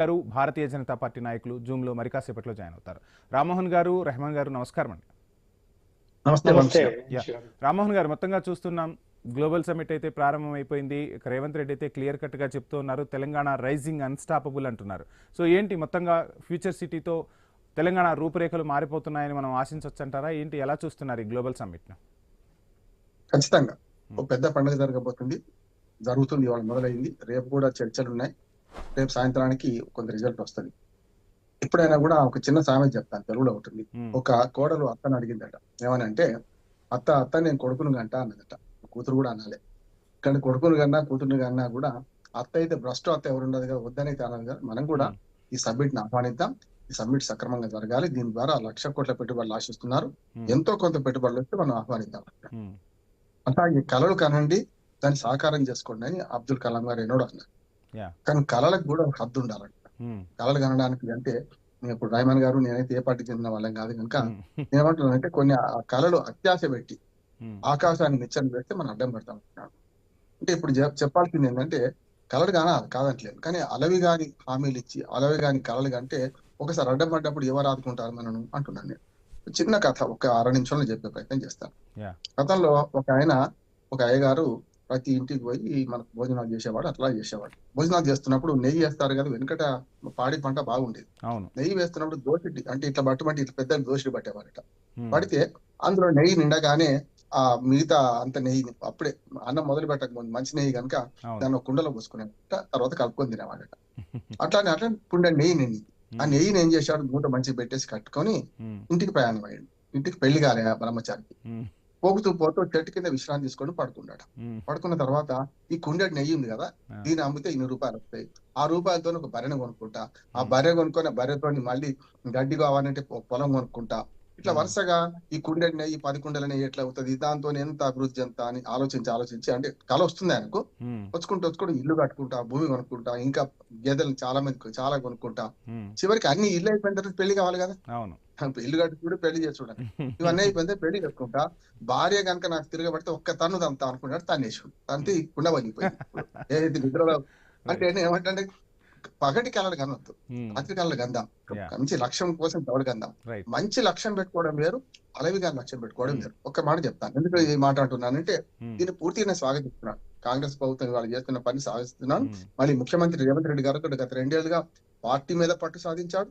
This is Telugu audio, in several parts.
గారు భారతీయ జనతా పార్టీ నాయకులు జూమ్ లో మరి కాసేపట్లో జాయిన్ అవుతారు. రామ్మోహన్ గారు, రెహమాన్ గారు నమస్కారం అండి. నమస్తే. రామ్మోహన్ గారు, మొత్తంగా చూస్తున్నాం గ్లోబల్ సమ్మిట్ అయితే ప్రారంభం అయిపోయింది. రేవంత్ రెడ్డి అయితే క్లియర్ కట్ గా చెప్తూ ఉన్నారు, తెలంగాణ రైజింగ్ అన్స్టాపబుల్ అంటున్నారు. సో ఏంటి మొత్తంగా ఫ్యూచర్ సిటీతో తెలంగాణ రూపురేఖలు మారిపోతున్నాయని మనం ఆశించవచ్చు అంటారా? ఏంటి, ఎలా చూస్తున్నారు ఈ గ్లోబల్ సమ్మిట్ ను? ఖచ్చితంగా ఒక పెద్ద పండుగ జరగబోతుంది, జరుగుతుంది. ఇవాళ మొదలైంది, రేపు కూడా చర్చలు ఉన్నాయి. రేపు సాయంత్రానికి కొంత రిజల్ట్ వస్తుంది. ఎప్పుడైనా కూడా ఒక చిన్న సామెత చెప్తాను, తెలుగులో ఉంటుంది. ఒక కోడలు అత్తను అడిగిందట, ఏమని అంటే, అత్త నేను కొడుకును గంట అన్నదట. కూతురు కూడా అనాలి. కానీ కొడుకును కన్నా కూతురుని కన్నా కూడా అత్త అయితే భ్రష్టు అత్త ఎవరు ఉండదు కదా, వద్దనైతే అన్నది కదా. మనం కూడా ఈ సబ్మిట్ ని ఆహ్వానిద్దాం. ఈ సబ్మిట్ సక్రమంగా జరగాలి. దీని ద్వారా 1,00,000 కోట్ల పెట్టుబడులు ఆశిస్తున్నారు. ఎంతో కొంత పెట్టుబడులు వస్తే మనం ఆహ్వానిద్దాం. అట్లాగే కళలు కనండి, దాన్ని సాకారం చేసుకోండి అని అబ్దుల్ కలాం గారు ఎన్నోడు అన్నారు. కానీ కళలకు కూడా ఒక హద్దు ఉండాలంట. కళలు కనడానికి అంటే, ఇప్పుడు రాయమన్ గారు నేనైతే ఏ పార్టీకి చెందిన వాళ్ళం కాదు కనుక నేనేమంటున్నానంటే, కొన్ని కళలు అత్యాశ పెట్టి ఆకాశాన్ని నిచ్చెన పెడితే మనం అడ్డం పెడతాం. అంటే ఇప్పుడు చెప్పాల్సింది ఏంటంటే, కళలు కాదంటలేదు, కానీ అలవి గాని హామీలు ఇచ్చి అలవి గాని కళలు కంటే ఒకసారి అడ్డం పడ్డప్పుడు ఎవరు ఆదుకుంటారు మనం అంటున్నాను. నేను చిన్న కథ ఒక 6 నిమిషాల్లో చెప్పే ప్రయత్నం చేస్తాను. గతంలో ఒక అయ్యగారు ప్రతి ఇంటికి పోయి మనకు భోజనాలు చేసేవాడు. అట్లా చేసేవాడు. భోజనాలు చేస్తున్నప్పుడు నెయ్యి వేస్తారు కదా, వెనుకట పాడి పంట బాగుండేది. నెయ్యి వేస్తున్నప్పుడు దోషి అంటే ఇట్లా బట్టమంటే ఇట్లా పెద్ద దోషి పట్టేవారట. పడితే అందులో నెయ్యి నిండగానే ఆ మిగతా అంత నెయ్యిని అప్పుడే అన్నం మొదలు పెట్టక ముందు మంచి నెయ్యి కనుక దాన్ని ఒక కుండలో పోసుకునేట, తర్వాత కలుపుకొని తినేవాడట. అట్లా కుండ నెయ్యి నిండి ఆ నెయ్యిని ఏం చేశాడు, మూట మంచిగా పెట్టేసి కట్టుకొని ఇంటికి ప్రయాణం అయ్యాడు. ఇంటికి పెళ్లి కాలే బ్రహ్మచారికి. పోతూ చెట్టు కింద విశ్రాంతి తీసుకొని పడుకున్నాడు. పడుకున్న తర్వాత ఈ కుండెడు నెయ్యి ఉంది కదా, దీన్ని అమ్మితే 200 రూపాయలు వస్తాయి. ఆ రూపాయలతో ఒక బర్రెను కొనుక్కుంటా, ఆ బర్రె కొనుక్కొని బర్రెతో మళ్ళీ గడ్డి కావాలంటే పొలం కొనుక్కుంటా. ఇట్లా వరుసగా ఈ కుండెడు నెయ్యి 10 కుండల నెయ్యి ఎట్లా అవుతుంది, దాంతో ఎంత అభివృద్ధి ఎంత అని ఆలోచించి అంటే కళ వస్తుంది ఆయనకు. వచ్చుకుంటూ ఇల్లు కట్టుకుంటా, భూమి కొనుక్కుంటా, ఇంకా గేదెలు చాలా కొనుక్కుంటా. చివరికి అన్ని ఇల్లు అయిపోయిన తర్వాత పెళ్లి కావాలి కదా, ఇల్లు కట్టుకుంటే పెళ్లి చేసుకుంటాను. ఇవన్నీ అయిపోయింది, పెళ్లి చేసుకుంటా. భార్య కనుక నాకు తిరగబడితే ఒక్క తన్ను తంతా అనుకున్నాడు, తన్నేసాడు. తంతే కుండ పగిలిపోయింది. ఏదైతే నిద్రలో అంటే ఏమంటే, పగటి కళలు కనొద్దు, రాత్రి కళలు కందాం. మంచి లక్ష్యం కోసం తవడు కందాం. మంచి లక్ష్యం పెట్టుకోవడం వేరు, అలవిగా లక్ష్యం పెట్టుకోవడం వేరు. ఒక్క మాట చెప్తాను, ఎందుకు ఈ మాట అంటున్నానంటే, దీన్ని పూర్తిగా స్వాగతిస్తున్నాను. కాంగ్రెస్ ప్రభుత్వం వాళ్ళు చేస్తున్న పని స్వాగతిస్తున్నాను. మళ్ళీ ముఖ్యమంత్రి రేవంత్ రెడ్డి గారు గత 2 ఏళ్లుగా పార్టీ మీద పట్టు సాధించాడు,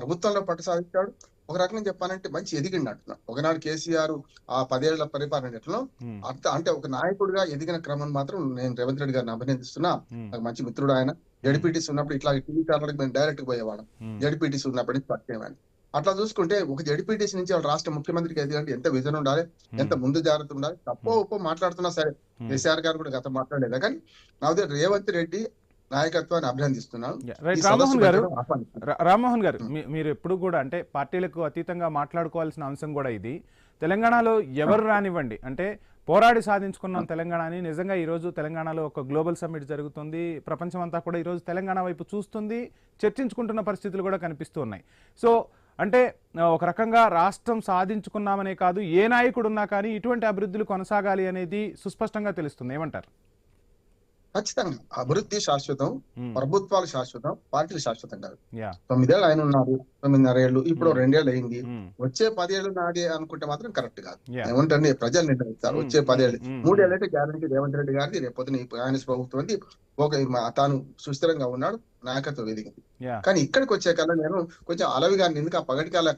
ప్రభుత్వంలో పట్టు సాధించాడు. ఒక రకంగా చెప్పాలంటే మంచి ఎదిగిండి అంటున్నా. ఒకనాడు కేసీఆర్ ఆ 10 ఏళ్ల పరిపాలన ఎట్లా అంటే ఒక నాయకుడిగా ఎదిగిన క్రమం మాత్రం నేను రేవంత్ రెడ్డి గారిని అభినందిస్తున్నా. నాకు మంచి మిత్రుడు ఆయన. జడ్పీటీసీ ఉన్నప్పుడు ఇట్లా టీవీ ఛానల్కి మేము డైరెక్ట్ పోయేవాళ్ళం. జడ్పీటీసీ ఉన్నప్పటి నుంచి పరిచయం. అట్లా చూసుకుంటే ఒక జడ్పీటీసీ నుంచి వాళ్ళ రాష్ట్ర ముఖ్యమంత్రికి ఎదిగంటే ఎంత విజన్ ఉండాలి, ఎంత ముందు జాగ్రత్త ఉండాలి. తప్పో మాట్లాడుతున్నా సరే, కేసీఆర్ గారు కూడా గత మాట్లాడలేదా, కానీ నాకు రేవంత్ రెడ్డి నాయకత్వాన్ని అభినందిస్తున్నాను. రామ్మోహన్ గారు, మీరు ఎప్పుడు కూడా అంటే పార్టీలకు అతీతంగా మాట్లాడుకోవాల్సిన అంశం కూడా ఇది. తెలంగాణలో ఎవరు రానివ్వండి, అంటే పోరాడి సాధించుకున్నాం తెలంగాణని. నిజంగా ఈరోజు తెలంగాణలో ఒక గ్లోబల్ సమ్మిట్ జరుగుతుంది. ప్రపంచం అంతా కూడా ఈరోజు తెలంగాణ వైపు చూస్తుంది, చర్చించుకుంటున్న పరిస్థితులు కూడా కనిపిస్తూ ఉన్నాయి. సో అంటే ఒక రకంగా రాష్ట్రం సాధించుకున్నామనే కాదు, ఏ నాయకుడు ఉన్నా కానీ ఇటువంటి అభివృద్ధులు కొనసాగాలి అనేది సుస్పష్టంగా తెలుస్తుంది. ఏమంటారు? ఖచ్చితంగా అభివృద్ధి శాశ్వతం, ప్రభుత్వాలు శాశ్వతం, పార్టీలు శాశ్వతం కాదు. 9 ఏళ్ళు ఆయన ఉన్నారు, 9.5 ఏళ్ళు, ఇప్పుడు 2 ఏళ్ళు అయింది. వచ్చే 10 ఏళ్ళు నాదే అనుకుంటే మాత్రం కరెక్ట్ కాదు. ఏమంటే ప్రజలు నిర్ణయిస్తారు. వచ్చే 10 ఏళ్ళు 3 ఏళ్ళు అయితే గ్యారంటీ రేవంత్ రెడ్డి గారిది. రేపొద్దున కాంగ్రెస్ ప్రభుత్వం తాను సుస్థిరంగా ఉన్నాడు, నాయకత్వం ఎదిగింది. కానీ ఇక్కడికి వచ్చే కల్లా నేను కొంచెం అలవిగా ఎందుకు ఆ పగటి కాల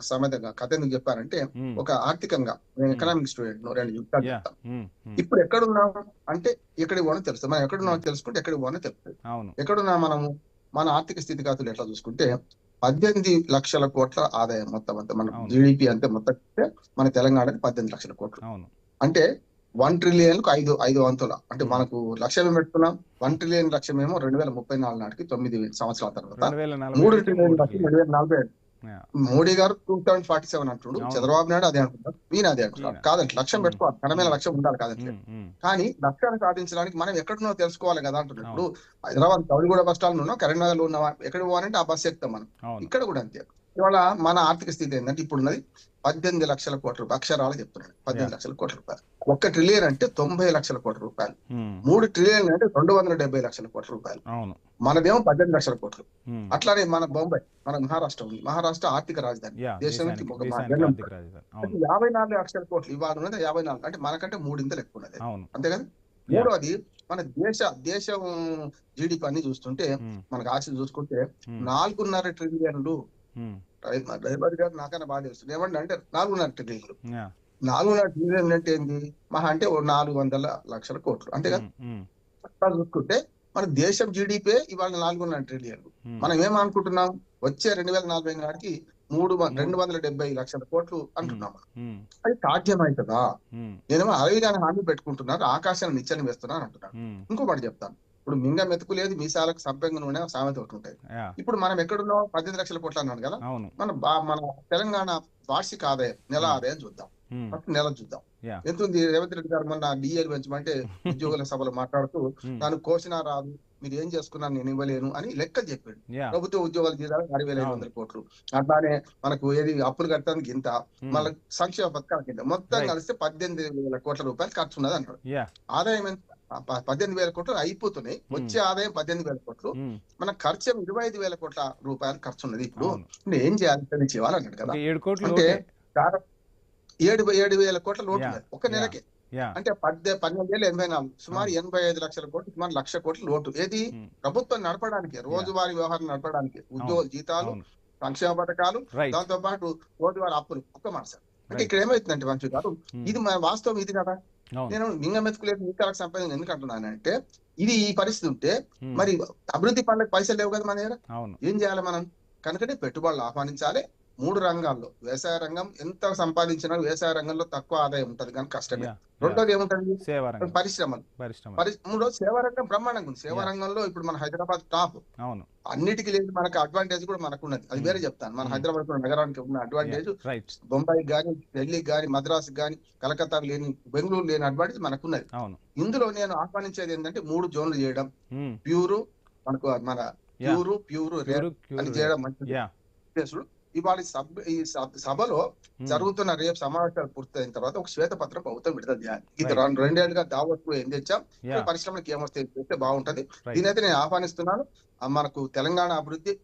సమేతంగా కథ ఎందుకు చెప్పానంటే, ఒక ఆర్థికంగా నేను ఎకనామిక్ స్టూడెంట్, 2 యుక్తాలు చెప్తాను. ఇప్పుడు ఎక్కడున్నాం అంటే ఎక్కడికి పోనో తెలుస్తుంది. మనం ఎక్కడున్నామో తెలుసుకుంటే ఎక్కడికి పోనో తెలుస్తుంది. ఎక్కడున్నా మనము మన ఆర్థిక స్థితిగతులు ఎట్లా చూసుకుంటే 18 లక్షల కోట్ల ఆదాయం మొత్తం అంతా మన జీడిపి అంతే మొత్తం మన తెలంగాణకి 18 లక్షల కోట్లు. అంటే 1 ట్రిలియన్కు 5 వంతుల, అంటే మనకు లక్ష్యం పెట్టుకున్నాం. 1 ట్రిలియన్ లక్ష్యం ఏమో 2034 నాటికి 9 సంవత్సరాల తర్వాత 3 ట్రిలియన్ లక్ష్యం 2047. మోడీ గారు 2047 అంటున్నాడు, చంద్రబాబు నాయుడు అదే అంటున్నారు, ఈయన అదే అంటున్నారు. కాదంటే లక్ష్యం పెట్టుకోవాలి, ఘనమైన లక్ష్యం ఉండాలి కాదంటే. కానీ లక్ష్యాన్ని సాధించడానికి మనం ఎక్కడున్నో తెలుసుకోవాలి కదా అంటున్నాడు. ఇప్పుడు హైదరాబాద్ కౌలిగూడ బస్ స్టాండ్ ఉన్నాం, కరీంనగర్ లో ఉన్నావా, ఎక్కడికి పోవాలంటే ఆ బస్సు ఎక్కుతాం మనం. ఇక్కడ కూడా అంతే, ఇవాళ మన ఆర్థిక స్థితి ఏంటంటే ఇప్పుడున్నది 18 లక్షల కోట్ల రూపాయలు, అక్షరాలు చెప్తున్నాను 18 లక్షల కోట్ల రూపాయలు. 1 ట్రిలియన్ అంటే 90 లక్షల కోట్ల రూపాయలు, 3 ట్రిలియన్ అంటే 270 లక్షల కోట్ల రూపాయలు. అవును. మనదేమో 18 లక్షల కోట్లు. ఉమ్. అట్లానే మన బొంబాయి, మన మహారాష్ట్ర ఉంది, మహారాష్ట్ర ఆర్థిక రాజధాని, యా, దేశానికి దేశానికి ఒక దేశానికి ఆర్థిక రాజధాని. అవును 54 లక్షల కోట్లు ఇవాళ ఉన్నది 54, అంటే మనకంటే 3 ఇంతలు ఎక్కువ ఉన్నది. అవును. అంతే కదా. మూడోది మన దేశం జీడిపి అన్ని చూస్తుంటే మనకు ఆశ చూసుకుంటే 4.5 ట్రిలియన్లు. డ్రైవర్ గారు నాకన్నా బాగా తెలుస్తుంది ఏమంటే అంటే 4.5 ట్రిలియన్లు. 4.5 ట్రిలియన్లు అంటే ఏంది, మహా అంటే 400 లక్షల కోట్లు, అంతే కదా. అట్లా చూసుకుంటే మన దేశం జీడిపి ఇవాళ 4.5 ట్రిలియన్లు. మనం ఏమనుకుంటున్నాం, వచ్చే 2040 నాటికి 270 లక్షల కోట్లు అంటున్నాం. అది సాధ్యమవుతుందా? నేనేమో అరవిగానే హామీ పెట్టుకుంటున్నారు, ఆకాశాన్ని నిచ్చెన వేస్తున్నాను అంటున్నాను. ఇంకోటి చెప్తాను, ఇప్పుడు మింగ మెతుకు లేదు మీసాలకు సంపెంగ నూనె సామెత ఒకటి ఉంటుంది. ఇప్పుడు మనం ఎక్కడున్నాం, 18 లక్షల కోట్లు అన్నాను కదా. మన తెలంగాణ వార్షిక ఆదాయం, నెల ఆదాయం చూద్దాం. ఫస్ట్ నెల చూద్దాం ఎంత ఉంది. రేవంత్ రెడ్డి గారు మొన్న డిఏలు పెంచమంటే ఉద్యోగుల సభలో మాట్లాడుతూ నన్ను కోసినా రాదు, మీరు ఏం చేసుకున్నా నేను ఇవ్వలేను అని లెక్కలు చెప్పాడు. ప్రభుత్వ ఉద్యోగాలు జీతాలు 6,500 కోట్లు. అట్లానే మనకు ఏది అప్పులు కట్టడానికి ఇంత, మళ్ళీ సంక్షేమ పథకాలకి ఇంత, మొత్తం కలిస్తే 18,000 కోట్ల రూపాయలు ఖర్చు ఉన్నది అన్నాడు. ఆదాయం ఎంత, 18,000 కోట్లు అయిపోతున్నాయి. వచ్చే ఆదాయం 18,000 కోట్లు, మన ఖర్చు 25,000 కోట్ల రూపాయలు ఖర్చు ఉన్నది. ఇప్పుడు ఏం చేయాలి చేయాలన్నాడు కదా. అంటే 7,000 కోట్ల లోటు ఒక నెలకే. అంటే 12,084 సుమారు 85 లక్షల కోట్లు, సుమారు 1,00,000 కోట్ల లోటు. ఏది, ప్రభుత్వం నడపడానికి, రోజువారీ వ్యవహారం నడపడానికి, ఉద్యోగ జీతాలు, సంక్షేమ పథకాలు, దాంతో పాటు రోజువారీ అప్పులు ఒక్క మాట. అంటే ఇక్కడ ఏమైతుందంటే మంచి గారు, ఇది మన వాస్తవం ఇది కదా. నేను మింగ మెతుకులేదు మీకాలకు సంపాదన ఎందుకు అంటున్నానంటే, ఇది ఈ పరిస్థితి ఉంటే మరి అభివృద్ధి పనులకు పైసలు లేవు కదా మన దగ్గర. ఏం చేయాలి మనం? కనుకనే పెట్టుబడులు ఆహ్వానించాలి. 3 రంగాల్లో, వ్యవసాయ రంగం ఎంత సంపాదించినా వ్యవసాయ రంగంలో తక్కువ ఆదాయం ఉంటది కానీ కష్టమే. రెండోది ఏముంటది, పరిశ్రమలు. మూడోది సేవా రంగం బ్రహ్మాండంగా ఉంది. సేవా రంగంలో ఇప్పుడు మన హైదరాబాద్ టాప్. అన్నిటికీ లేదు, మనకు అడ్వాంటేజ్ కూడా మనకు ఉన్నది, అది వేరే చెప్తాను. మన హైదరాబాద్ నగరానికి ఉన్న అడ్వాంటేజ్ బొంబాయికి గానీ, ఢిల్లీకి గానీ, మద్రాసుకి గానీ, కలకత్తాకు లేని, బెంగళూరు లేని అడ్వాంటేజ్ మనకున్నది. ఇందులో నేను ఆహ్వానించేది ఏంటంటే 3 జోన్లు చేయడం, ప్యూరు మనకు మన ప్యూరు అని చేయడం మంచిది. ఇవాళ ఈ సభలో జరుగుతున్న రేపు సమావేశాలు పూర్తయిన తర్వాత ఒక శ్వేతపత్రం ప్రభుత్వం విడుదల చేయాలి. ఇది 2 ఏళ్ళుగా దావత్ ఏం తెచ్చాం, పరిశ్రమలకు ఏమొస్తే చేస్తే బాగుంటది. దీనైతే నేను ఆహ్వానిస్తున్నాను. మనకు తెలంగాణ అభివృద్ధి